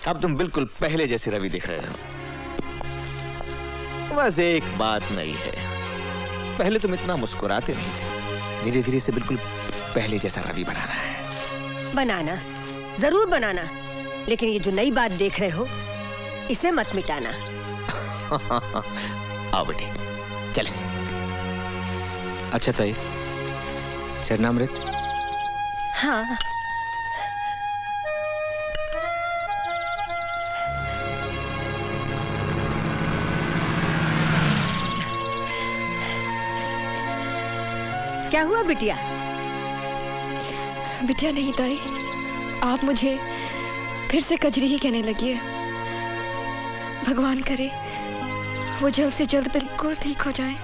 अब तुम बिल्कुल पहले जैसे रवि दिख रहे हो। बस एक बात नहीं है, पहले तुम इतना मुस्कुराते नहीं थे, धीरे धीरे से बिल्कुल पहले जैसा रवि बनाना है। बनाना, जरूर बनाना, लेकिन ये जो नई बात देख रहे हो इसे मत मिटाना। आओ बेटे, चले। अच्छा ताई, चरणामृत। हाँ, क्या हुआ बिटिया? बिटिया नहीं ताई, आप मुझे फिर से कजरी ही कहने लगी है। भगवान करे वो जल्द से जल्द बिल्कुल ठीक हो जाए,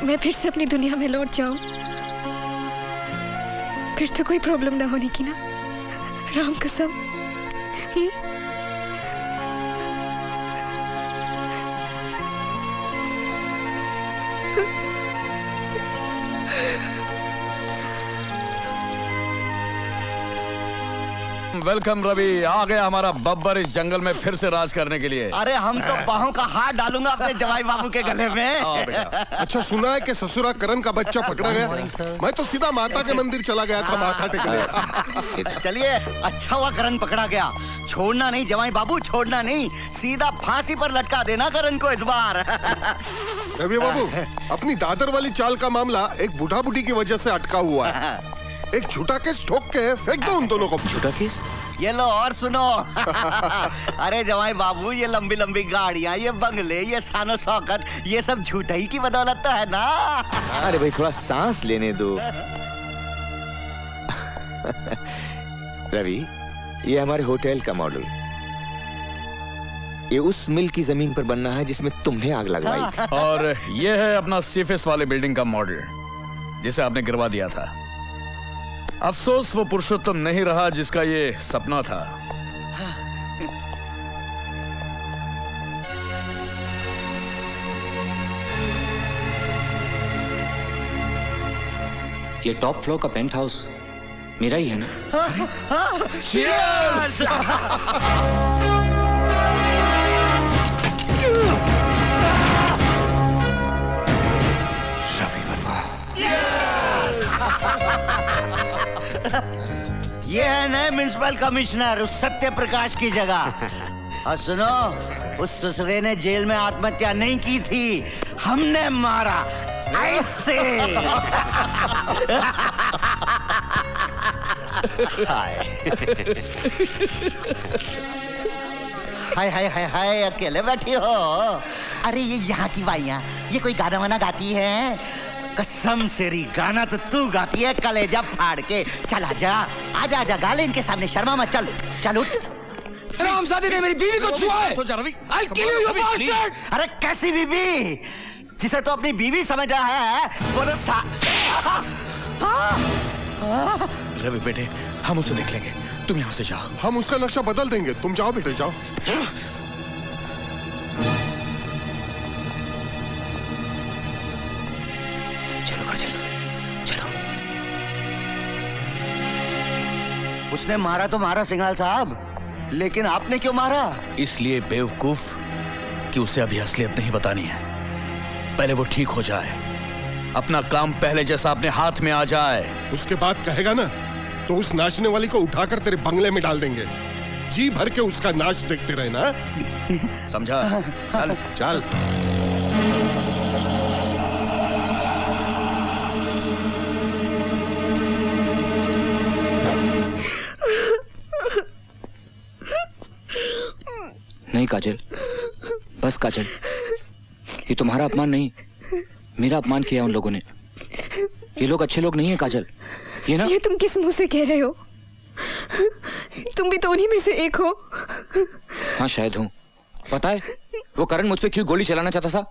मैं फिर से अपनी दुनिया में लौट जाऊं। फिर तो कोई प्रॉब्लम ना होने की ना, राम कसम। वेलकम रवि, आ गया हमारा बब्बर इस जंगल में फिर से राज करने के लिए। अरे हम तो बाहों का हाथ डालूंगा अपने जवाई बाबू के गले में। अच्छा सुना है कि ससुरा करण का बच्चा पकड़ा गया? मैं तो सीधा माता के मंदिर चला गया था माथा टेकने। चलिए, अच्छा हुआ करण पकड़ा गया। छोड़ना नहीं जवाई बाबू, छोड़ना नहीं, सीधा फांसी पर लटका देना करण को इस बार। रवि बाबू, अपनी दादर वाली चाल का मामला एक बूढ़ा बूढ़ी की वजह से अटका हुआ है। एक झूठा केस ठोक के फेंक दो उन दोनों को। झूठा केस? ये लो और सुनो। अरे जवाई बाबू, ये लंबी लंबी गाड़ियाँ, ये बंगले, ये शानो शौकत, ये सब झूठा ही की बदौलत तो है ना। अरे भाई थोड़ा सांस लेने दो। रवि, ये हमारे होटल का मॉडल, ये उस मिल की जमीन पर बनना है जिसमें तुमने आग लगवाई थी। और ये है अपना सीफेस वाले बिल्डिंग का मॉडल जिसे आपने गिरवा दिया था। अफसोस वो पुरुषोत्तम नहीं रहा जिसका ये सपना था। ये टॉप फ्लोर का पेंट हाउस मेरा ही है ना? Cheers! ये है नए म्युनिसिपल कमिश्नर उस सत्य प्रकाश की जगह। और सुनो, उस ससुरे ने जेल में आत्महत्या नहीं की थी, हमने मारा ऐसे। हाय हाय हाय हाय, अकेले बैठी हो? अरे ये यहाँ की बाइयाँ, ये कोई गाना वाना गाती है? कसम सेरी, गाना तो तू गाती है कलेजा फाड़ के। चल आजा, आजा आजा, गा ले इनके सामने, शर्मा मत। चल चल उठ। रामजादे ने मेरी बीवी को छुआ है। I'll kill you, you bastard! अरे कैसी बीबी? जिसे तो अपनी बीवी समझ रहा है वो तो रवि बेटे, हम उसे देख लेंगे, तुम यहाँ से जाओ। हम उसका नक्शा बदल देंगे, तुम जाओ बेटे जाओ। चलो काजल, चलो। उसने मारा तो मारा सिंघाल साहब, लेकिन आपने क्यों मारा? इसलिए बेवकूफ कि उसे अभी असलियत नहीं बतानी है। पहले वो ठीक हो जाए, अपना काम पहले जैसा अपने हाथ में आ जाए। उसके बाद कहेगा ना तो उस नाचने वाली को उठाकर तेरे बंगले में डाल देंगे। जी भर के उसका नाच देखते रहे ना। समझा? चल चल। नहीं काजल, बस काजल, ये तुम्हारा अपमान नहीं, मेरा अपमान किया उन लोगों ने। ये लोग अच्छे लोग नहीं हैं काजल, ये ना। ये तुम किस मुंह से कह रहे हो? तुम भी तो उन्हीं में से एक हो। हाँ शायद हूँ। पता है वो करण मुझ पे क्यों गोली चलाना चाहता था?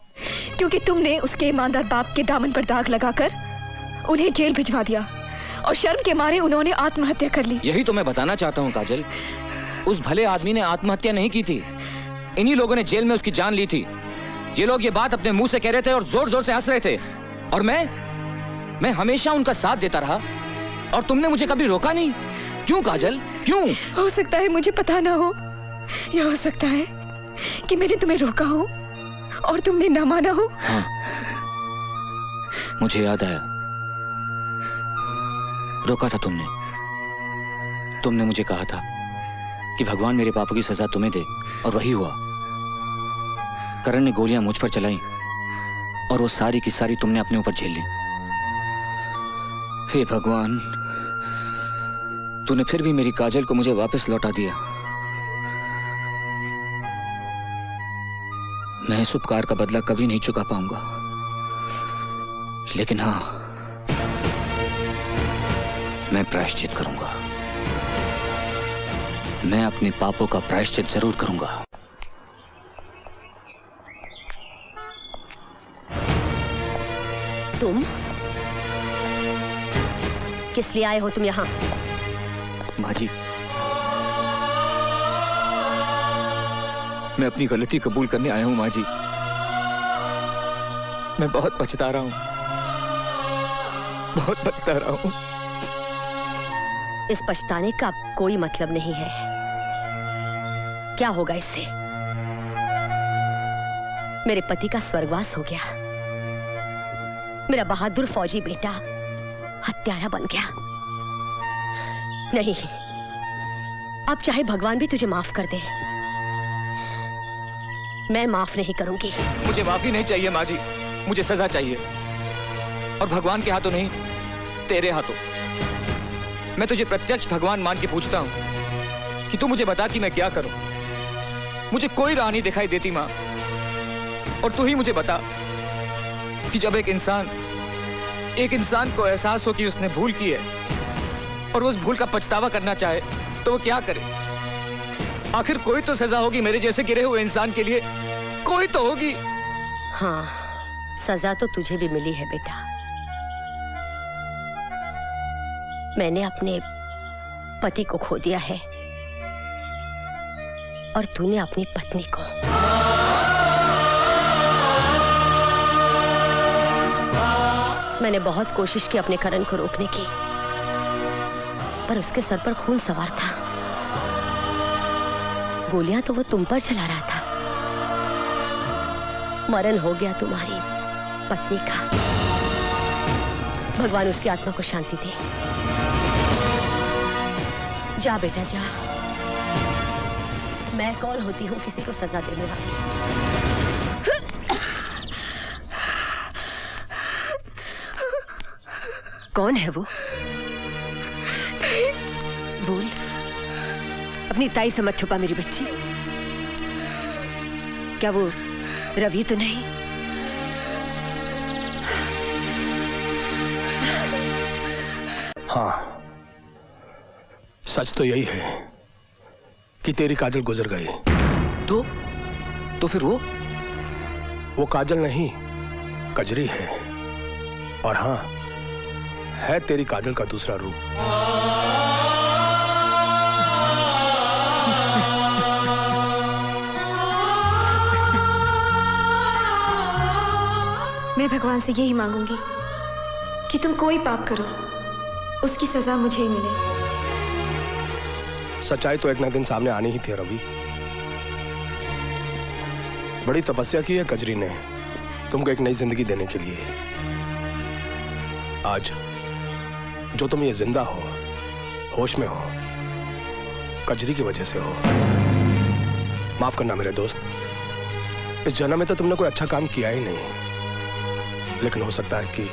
क्योंकि तुमने उसके ईमानदार बाप के दामन पर दाग लगाकर उन्हें जेल भिजवा दिया और शर्म के मारे उन्होंने आत्महत्या कर ली। यही तो मैं बताना चाहता हूँ काजल, उस भले आदमी ने आत्महत्या नहीं की थी, इन्हीं लोगों ने जेल में उसकी जान ली थी। ये लोग ये बात अपने मुंह से कह रहे थे और जोर जोर से हंस रहे थे, और मैं हमेशा उनका साथ देता रहा। और तुमने मुझे कभी रोका नहीं। क्यों काजल, क्यों? हो सकता है मुझे पता ना हो, या हो सकता है कि मैंने तुम्हें रोका हो और तुमने ना माना हो। हाँ, मुझे याद आया, रोका था तुमने। तुमने मुझे कहा था कि भगवान मेरे पापों की सजा तुम्हें दे, और वही हुआ। करण ने गोलियां मुझ पर चलाई और वो सारी की सारी तुमने अपने ऊपर झेल ली। हे भगवान, तूने फिर भी मेरी काजल को मुझे वापस लौटा दिया। मैं इस उपकार का बदला कभी नहीं चुका पाऊंगा, लेकिन हाँ, मैं प्रायश्चित करूंगा। मैं अपने पापों का प्रायश्चित जरूर करूंगा। तुम किस लिए आए हो तुम यहाँ? माँ जी, मैं अपनी गलती कबूल करने आया हूँ। माँ जी, मैं बहुत पछता रहा हूँ, बहुत पछता रहा हूँ। इस पछताने का कोई मतलब नहीं है। क्या होगा इससे? मेरे पति का स्वर्गवास हो गया, मेरा बहादुर फौजी बेटा हत्यारा बन गया। नहीं, अब चाहे भगवान भी तुझे माफ कर दे, मैं माफ नहीं करूंगी। मुझे माफी नहीं चाहिए माँ जी, मुझे सजा चाहिए, और भगवान के हाथों नहीं, तेरे हाथों। मैं तुझे प्रत्यक्ष भगवान मान के पूछता हूं कि तू मुझे बता कि मैं क्या करूं। मुझे कोई राह नहीं दिखाई देती माँ, और तू ही मुझे बता कि जब एक इंसान को एहसास हो कि उसने भूल की है और उस भूल का पछतावा करना चाहे तो वो क्या करे। आखिर कोई तो सजा होगी मेरे जैसे गिरे हुए इंसान के लिए, कोई तो होगी। हाँ, सजा तो तुझे भी मिली है बेटा। मैंने अपने पति को खो दिया है और तूने अपनी पत्नी को। मैंने बहुत कोशिश की अपने करण को रोकने की, पर उसके सर पर खून सवार था। गोलियां तो वो तुम पर चला रहा था। मरण हो गया तुम्हारी पत्नी का। भगवान उसकी आत्मा को शांति दे। जा बेटा जा। मैं कौन होती हूँ किसी को सजा देने वाली? कौन है वो? बोल, अपनी ताई से मत छुपा मेरी बच्ची। क्या वो रवि तो नहीं? हाँ, सच तो यही है कि तेरी काजल गुजर गई। तो फिर वो काजल नहीं, कजरी है। और हाँ, है तेरी काजल का दूसरा रूप। मैं भगवान से यही मांगूंगी कि तुम कोई पाप करो, उसकी सजा मुझे ही मिले। सच्चाई तो एक ना दिन सामने आनी ही थी रवि। बड़ी तपस्या की है कजरी ने तुमको एक नई जिंदगी देने के लिए। आज जो तुम ये जिंदा हो, होश में हो, कजरी की वजह से हो। माफ करना मेरे दोस्त, इस जन्म में तो तुमने कोई अच्छा काम किया ही नहीं, लेकिन हो सकता है कि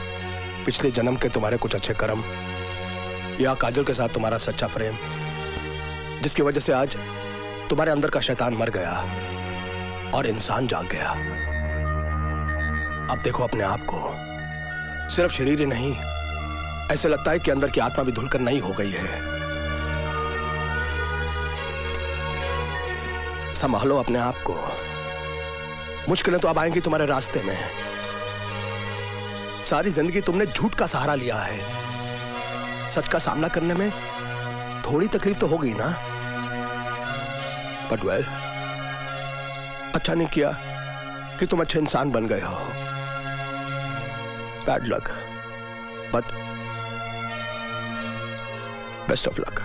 पिछले जन्म के तुम्हारे कुछ अच्छे कर्म या काजल के साथ तुम्हारा सच्चा प्रेम, जिसकी वजह से आज तुम्हारे अंदर का शैतान मर गया और इंसान जाग गया। अब देखो अपने आप को, सिर्फ शरीर ही नहीं, ऐसे लगता है कि अंदर की आत्मा भी धुलकर नई हो गई है। संभालो अपने आप को, मुश्किलें तो अब आएंगी तुम्हारे रास्ते में। सारी जिंदगी तुमने झूठ का सहारा लिया है, सच का सामना करने में थोड़ी तकलीफ तो होगी ना। बट वेल, अच्छा नहीं किया कि तुम अच्छे इंसान बन गए हो। Bad luck, but best of luck.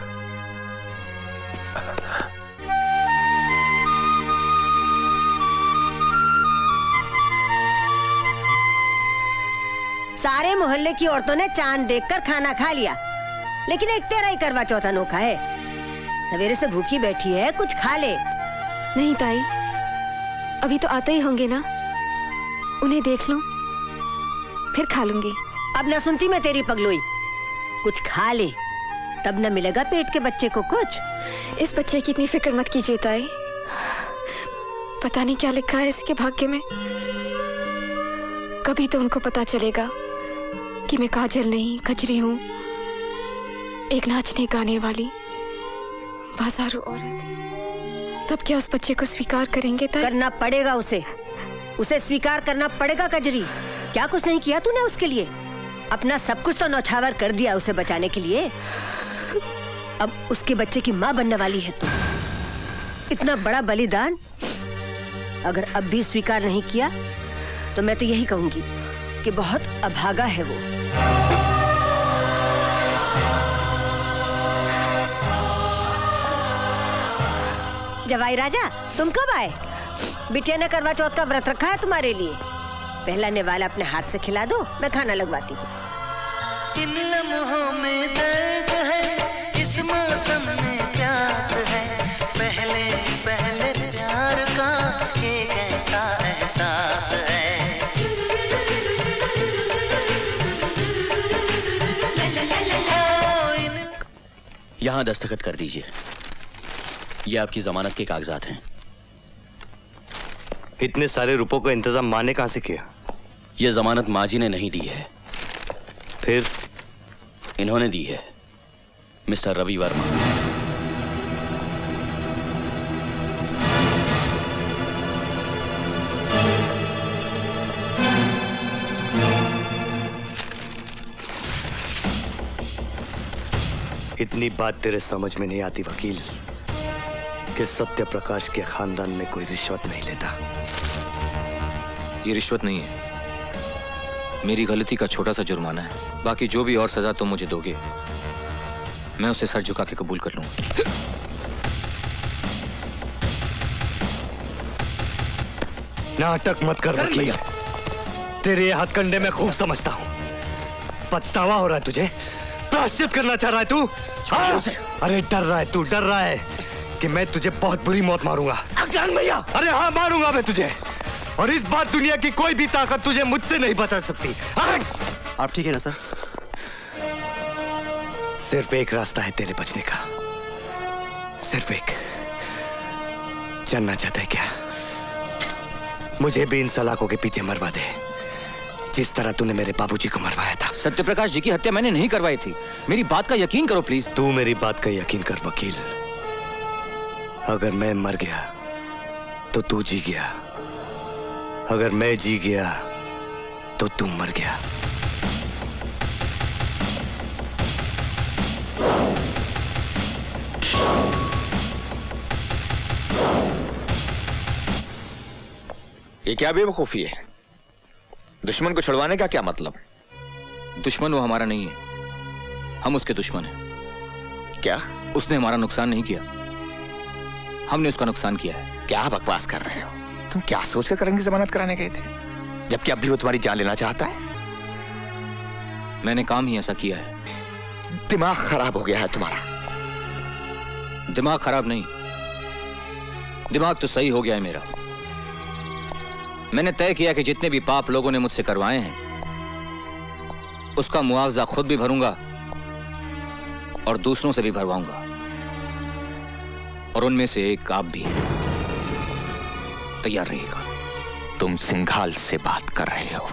सारे मोहल्ले की औरतों ने चांद देखकर खाना खा लिया, लेकिन एक तेरा ही करवा चौथ अनोखा है। सवेरे से भूखी बैठी है, कुछ खा ले। नहीं ताई, अभी तो आते ही होंगे ना, उन्हें देख लूं, फिर खा लूंगी। अब न सुनती मैं तेरी पगलुई, कुछ खा ले, तब न मिलेगा पेट के बच्चे को कुछ। इस बच्चे की इतनी फिक्र मत कीजिए ताई, पता नहीं क्या लिखा है इसके भाग्य में। कभी तो उनको पता चलेगा कि मैं काजल नहीं कजरी हूँ, एक नाचने गाने वाली बाजारू औरत। तब क्या उस बच्चे को स्वीकार करेंगे ताई? करना पड़ेगा उसे, उसे स्वीकार करना पड़ेगा कजरी। क्या कुछ नहीं किया तूने उसके लिए? अपना सब कुछ तो नौछावर कर दिया उसे बचाने के लिए। अब उसके बच्चे की माँ बनने वाली है तू। इतना बड़ा बलिदान अगर अब भी स्वीकार नहीं किया तो मैं तो यही कहूंगी कि बहुत अभागा है वो। जवाई राजा, तुम कब आए? बिटिया ने करवा चौथ का व्रत रखा है तुम्हारे लिए। पहला निवाला अपने हाथ से खिला दो, मैं खाना लगवाती हूँ। इन लम्हों में दर्द है, इस मौसम में प्यास है, पहले पहले प्यार का एक ऐसा एहसास है। यहां दस्तखत कर दीजिए, ये आपकी जमानत के कागजात हैं। इतने सारे रुपयों का इंतजाम माँ ने कहां से किया? ये जमानत माँ जी ने नहीं दी है, फिर इन्होंने दी है, मिस्टर रवि वर्मा। इतनी बात तेरे समझ में नहीं आती वकील कि सत्य प्रकाश के खानदान में कोई रिश्वत नहीं लेता। ये रिश्वत नहीं है, मेरी गलती का छोटा सा जुर्माना है। बाकी जो भी और सजा तुम मुझे दोगे मैं उसे सर झुका के कबूल कर लूंगा। नाटक मत कर वकील, तेरे हथकंडे में खूब समझता हूं। पछतावा हो रहा है तुझे? प्रायश्चित करना चाह रहा है तू? अरे डर रहा है तू, डर रहा है कि मैं तुझे बहुत बुरी मौत मारूंगा। भैया, अरे हाँ मारूंगा मैं तुझे, और इस बात दुनिया की कोई भी ताकत तुझे मुझसे नहीं बचा सकती। आप ठीक है ना सर? सिर्फ एक रास्ता है तेरे बचने का, सिर्फ एक। जानना चाहता है क्या? मुझे भी इन सलाखों के पीछे मरवा दे, जिस तरह तूने मेरे बाबूजी को मरवाया था। सत्यप्रकाश जी की हत्या मैंने नहीं करवाई थी, मेरी बात का यकीन करो प्लीज। तू मेरी बात का यकीन कर वकील, अगर मैं मर गया तो तू जी गया, अगर मैं जी गया तो तू मर गया। ये क्या बेवकूफी है? दुश्मन को छुड़वाने का क्या मतलब? दुश्मन वो हमारा नहीं है, हम उसके दुश्मन हैं। क्या? उसने हमारा नुकसान नहीं किया, हमने उसका नुकसान किया है। क्या बकवास कर रहे हो? तुम क्या सोचकर करेंगे जमानत कराने गए थे, जबकि अब भी वो तुम्हारी जान लेना चाहता है? मैंने काम ही ऐसा किया है। दिमाग खराब हो गया है तुम्हारा। दिमाग खराब नहीं, दिमाग तो सही हो गया है मेरा। मैंने तय किया कि जितने भी पाप लोगों ने मुझसे करवाए हैं उसका मुआवजा खुद भी भरूंगा और दूसरों से भी भरवाऊंगा, और उनमें से एक आप भी। तैयार रहिएगा। तुम सिंघाल से बात कर रहे हो,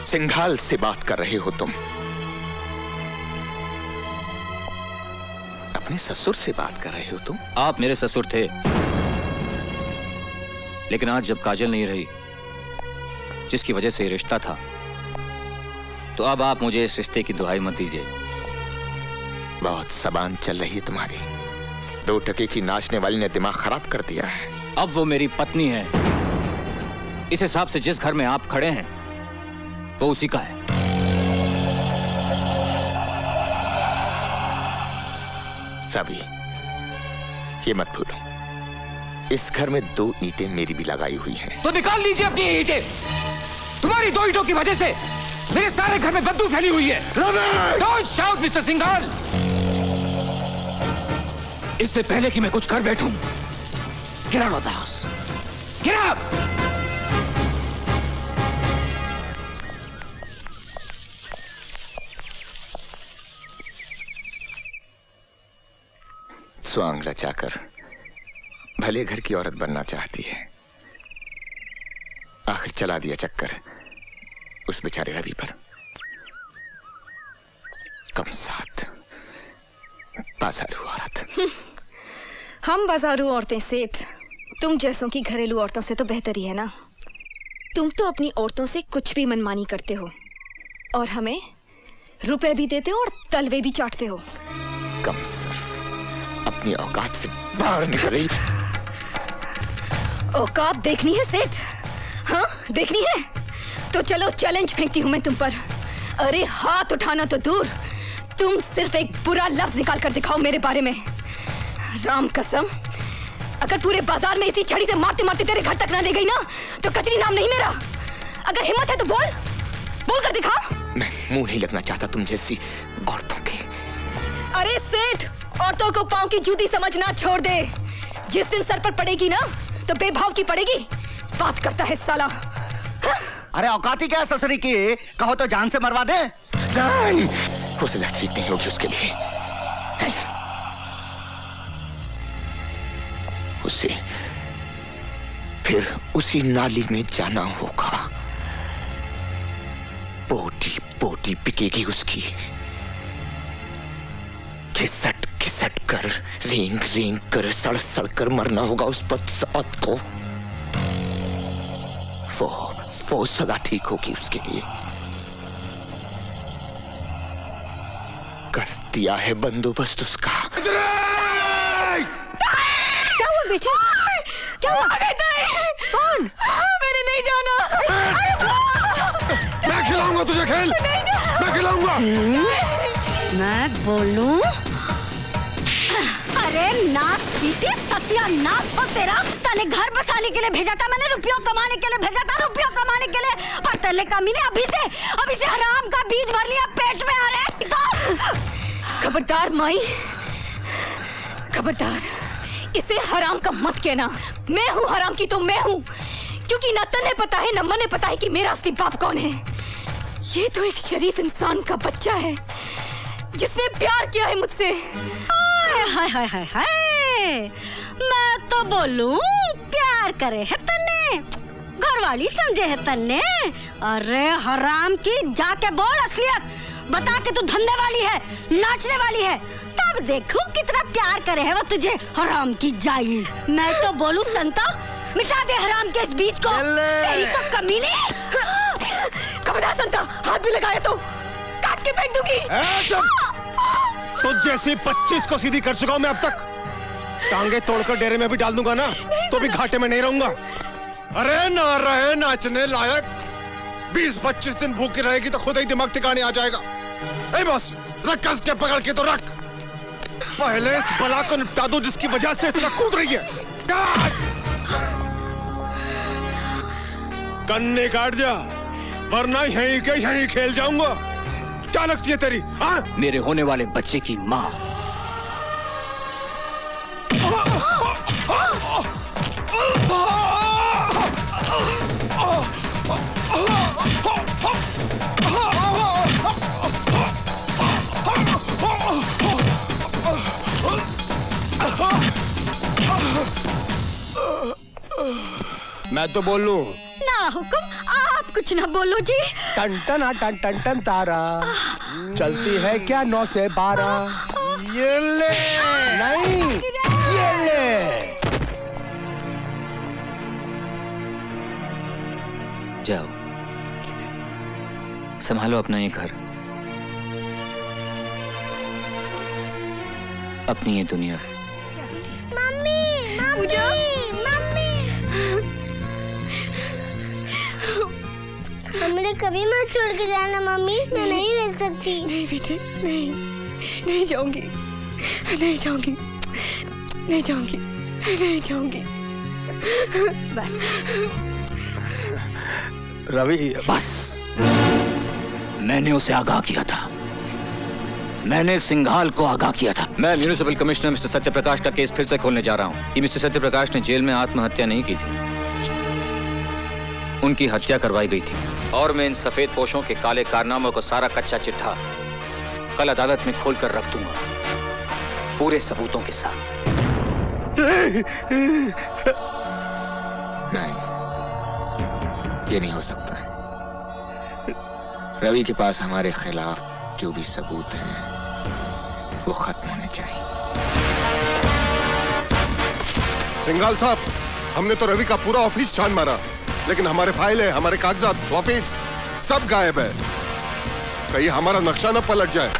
सिंघाल से बात कर रहे हो तुम। अपने ससुर से बात कर रहे हो तुम। आप मेरे ससुर थे, लेकिन आज जब काजल नहीं रही जिसकी वजह से रिश्ता था, तो अब आप मुझे इस रिश्ते की दुहाई मत दीजिए। बहुत जबान चल रही है तुम्हारी। 2 टके की नाचने वाली ने दिमाग खराब कर दिया है। अब वो मेरी पत्नी है, इस हिसाब से जिस घर में आप खड़े हैं वो उसी का है। रवि, ये मत भूलो, इस घर में 2 ईंटें मेरी भी लगाई हुई हैं। तो निकाल लीजिए अपनी ये ईंटें। तुम्हारी 2 ईंटों की वजह से मेरे सारे घर में बदबू फैली हुई है। Don't shout mister Singhal. इससे पहले कि मैं कुछ कर बैठूं, get out of the house. Get out! स्वांग रचाकर भले घर की औरत बनना चाहती है, आखिर चला दिया चक्कर उस बेचारे रवि पर। कम साथ बाजारू औरत। हम बाजारू औरतें सेठ, तुम जैसों की घरेलू औरतों से तो बेहतर ही है ना। तुम तो अपनी औरतों से कुछ भी मनमानी करते हो और हमें रुपए भी देते हो और तलवे भी चाटते हो। कम सर्फ, अपनी औकात से बाहर निकल रही। औकात देखनी है सेठ? हाँ देखनी है तो चलो चैलेंज फेंकती हूँ मैं तुम पर। अरे हाथ उठाना तो दूर, तुम सिर्फ एक बुरा लफ्ज निकाल कर दिखाओ मेरे बारे में। राम कसम, अगर पूरे बाजार में इसी छड़ी से मारते मारते तेरे घर तक ना ले गई ना तो कचरी नाम नहीं मेरा। अगर हिम्मत है तो बोल कर दिखा। मैं मुंह नहीं लगना चाहता तुम जैसी औरतों के। अरे सेठ, औरतों को पांव की जूती समझना छोड़ दे। जिस दिन सर पर पड़ेगी ना तो बेभाव की पड़ेगी। बात करता है साला। अरे औकाती क्या ससुरी की, कहो तो जान से मरवा दे। नहीं, वो सजा ठीक नहीं होगी उसके लिए। उसे फिर उसी नाली में जाना होगा। बोटी बोटी बिकेगी उसकी। घिसट घिसट कर, रेंग रेंग कर, सड़ सड़ कर मरना होगा उस बदसौत को। वो सदा ठीक होगी उसके लिए। कर दिया है बंदोबस्त उसका। क्या हुआ बेटा? क्या हुआ? कौन? मैंने नहीं जाना। मैं खिलाऊंगा तुझे खेल, मैं खिलाऊंगा। मैं बोलूं? अरे नाच पीटी सत्यानाश हो तेरा। तने घर बसाने के लिए भेजा था मैंने, रुपयों कमाने के लिए भेजा था, रुपयों कमाने के लिए। पर तेरे कमी ने अभी से हराम का बीज भर लिया पेट में। आ रहे खबरदार माई, खबरदार, इसे हराम का मत कहना। मैं हूँ हराम की तो मैं हूँ, क्योंकि न तन्हें पता है न मने पता है कि मेरा असली बाप कौन है। ये तो एक शरीफ इंसान का बच्चा है जिसने प्यार किया है मुझसे। हाय हाय हाय हाय, मैं तो बोलूं प्यार करे है तन्ने, घरवाली समझे है तन्ने। अरे हराम की, जाके बोल असलियत बता के तू धंधे वाली है, नाचने वाली है, तब देखूं कितना प्यार करे है वो तुझे। हराम की जाई। मैं तो बोलूं संता, मिटा दे हराम के इस बीज को। तेरी तो कमीने। खबरदार संता, हाथ भी लगाया तो काट के फेंक दूंगी। तो जैसे 25 को सीधी कर चुका हूं मैं अब तक। टांगे तोड़कर डेरे में भी डाल दूंगा ना तो भी घाटे में नहीं रहूंगा। अरे ना रहे नाचने लायक, 20-25 दिन भूखी रहेगी तो खुद ही दिमाग ठिकाने आ जाएगा। ए बस रख कस के पकड़ के तो रख। पहले इस बला को निपटा दो जिसकी वजह से इतना कूद रही है। कन्ने काट जा, वरना यहीं के यहीं खेल जाऊंगा। क्या लगती है तेरी? हाँ? मेरे होने वाले बच्चे की माँ। मैं तो बोल लूं। ना हुक्म, आप कुछ ना बोलो जी। टन टन टन टन टन तारा चलती है क्या 9 से 12। ये ले नहीं, ये ले। जाओ, संभालो अपना ये घर, अपनी ये दुनिया। हमें कभी मत छोड़ के जाना मम्मी, मैं नहीं रह सकती। नहीं बेटे, नहीं जाऊंगी। नहीं जाऊंगी, नहीं जाऊंगी, नहीं जाऊंगी। बस रवि, बस। मैंने उसे आगाह किया था, मैंने सिंघाल को आगाह किया था। मैं म्यूनिसिपल कमिश्नर मिस्टर सत्यप्रकाश का केस फिर से खोलने जा रहा हूँ कि मिस्टर सत्यप्रकाश ने जेल में आत्महत्या नहीं की थी, उनकी हत्या करवाई गई थी। और मैं इन सफेद पोशों के काले कारनामों को सारा कच्चा चिट्ठा कल अदालत में खोलकर रख दूंगा, पूरे सबूतों के साथ। नहीं, ये नहीं हो सकता। रवि के पास हमारे खिलाफ जो भी सबूत हैं वो खत्म होने चाहिए। सिंघाल साहब, हमने तो रवि का पूरा ऑफिस छान मारा, लेकिन हमारे फाइलें, हमारे कागजात, ऑफिस सब गायब है। कहीं हमारा नक्शा न पलट जाए।